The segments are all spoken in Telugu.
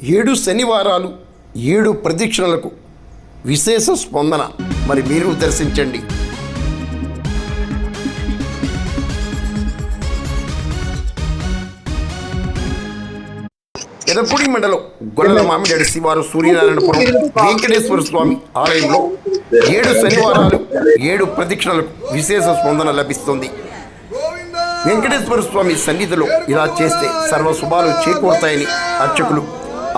7 శనివారాలు 7 ప్రదక్షిణలకు విశేష స్పందన. మరి మీరు దర్శించండి. ఎర్రపూడి మండలం గొల్లల మామిడి శివారు సూర్యనారాయణపురం వెంకటేశ్వర స్వామి ఆలయంలో 7 శనివారాలు 7 ప్రదక్షిణలకు విశేష స్పందన లభిస్తుంది. వెంకటేశ్వర స్వామి సన్నిధిలో ఇలా చేస్తే సర్వ శుభాలు చేకూరుతాయని అర్చకులు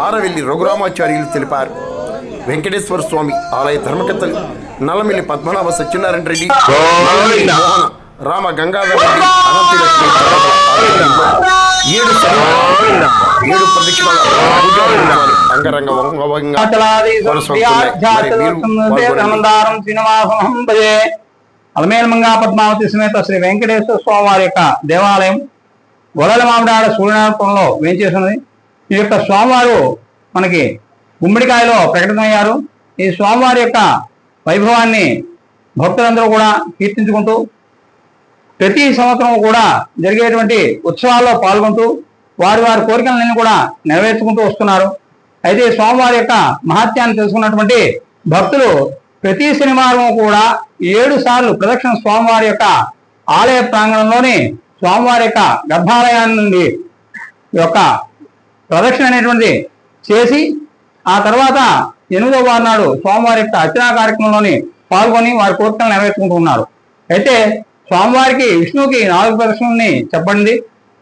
ఆరవెల్లి రఘురామాచార్యులు తెలిపారు. వెంకటేశ్వర స్వామి ఆలయ ధర్మకర్తలు నల్లమిల్లి పద్మనాభ సత్యనారాయణ రెడ్డి, మోహన రామ గంగాధర రెడ్డి, అనంతలక్ష్మి 7 శనివారాలు 7 ప్రదక్షిణాల అంగరంగ వైభవంగా అలమేల్మంగా పద్మావతి సమేత శ్రీ వెంకటేశ్వర స్వామి వారి యొక్క దేవాలయం గొల్లల మామిడాడ సూర్యనారాయణపురంలో వేంచేసినది. ఈ యొక్క స్వామివారు మనకి గుమ్మడికాయలో ప్రకటనయ్యారు. ఈ స్వామివారి యొక్క వైభవాన్ని భక్తులందరూ కూడా కీర్తించుకుంటూ ప్రతి సంవత్సరం కూడా జరిగేటువంటి ఉత్సవాల్లో పాల్గొంటూ వారి కోరికలన్నీ కూడా నెరవేర్చుకుంటూ వస్తున్నారు. అయితే స్వామివారి యొక్క మహత్యాన్ని తెలుసుకున్నటువంటి భక్తులు ప్రతి శనివారం కూడా 7 సార్లు ప్రదక్షిణ స్వామివారి యొక్క ఆలయ ప్రాంగణంలోని స్వామివారి యొక్క గర్భాలయాన్ని నుండి యొక్క ప్రదక్షిణ అనేటువంటిది చేసి ఆ తర్వాత 8వ వారం నాడు స్వామివారి యొక్క అర్చనా కార్యక్రమంలోని పాల్గొని వారి కోరికలను నెరవేర్చుకుంటూ ఉన్నారు. అయితే స్వామివారికి విష్ణువుకి 4 ప్రదక్షిణల్ని చెప్పండి.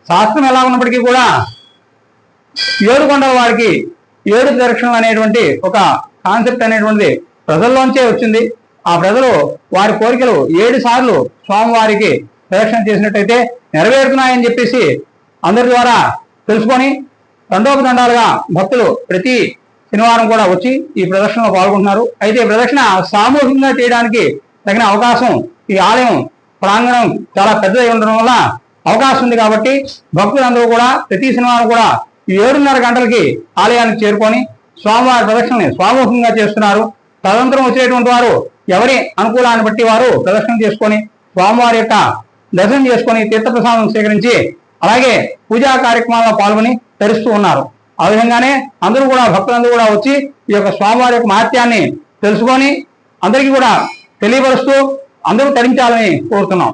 శాస్త్రం ఎలా ఉన్నప్పటికీ కూడా 7 కొండల వారికి 7 ప్రదక్షిణలు అనేటువంటి ఒక కాన్సెప్ట్ అనేటువంటిది ప్రజల్లోంచే వచ్చింది. ఆ ప్రజలు వారి కోరికలు 7 సార్లు స్వామివారికి ప్రదక్షిణ చేసినట్టయితే నెరవేరుతున్నాయని చెప్పేసి అందరి ద్వారా తెలుసుకొని తండోపతండాలుగా భక్తులు ప్రతి శనివారం కూడా వచ్చి ఈ ప్రదక్షిణలో పాల్గొంటున్నారు. అయితే ప్రదక్షిణ సామూహికంగా చేయడానికి తగిన అవకాశం ఈ ఆలయం ప్రాంగణం చాలా పెద్దదై ఉండడం వల్ల అవకాశం ఉంది. కాబట్టి భక్తులందరూ కూడా ప్రతి శనివారం కూడా 7:30 గంటలకి ఆలయానికి చేరుకొని స్వామివారి ప్రదక్షిణని సామూహికంగా చేస్తున్నారు. తదనంతరం వచ్చేటువంటి వారు ఎవరి అనుకూలాన్ని బట్టి వారు ప్రదర్శన చేసుకొని స్వామివారి యొక్క దర్శనం చేసుకొని తీర్థప్రసాదం స్వీకరించి అలాగే పూజా కార్యక్రమాల్లో పాల్గొని తరిస్తూ ఉన్నారు. ఆ విధంగానే అందరూ కూడా భక్తులందరూ కూడా వచ్చి ఈ యొక్క స్వామివారి యొక్క మహత్యాన్ని తెలుసుకొని అందరికీ కూడా తెలియపరుస్తూ అందరూ తరించాలని కోరుతున్నాం.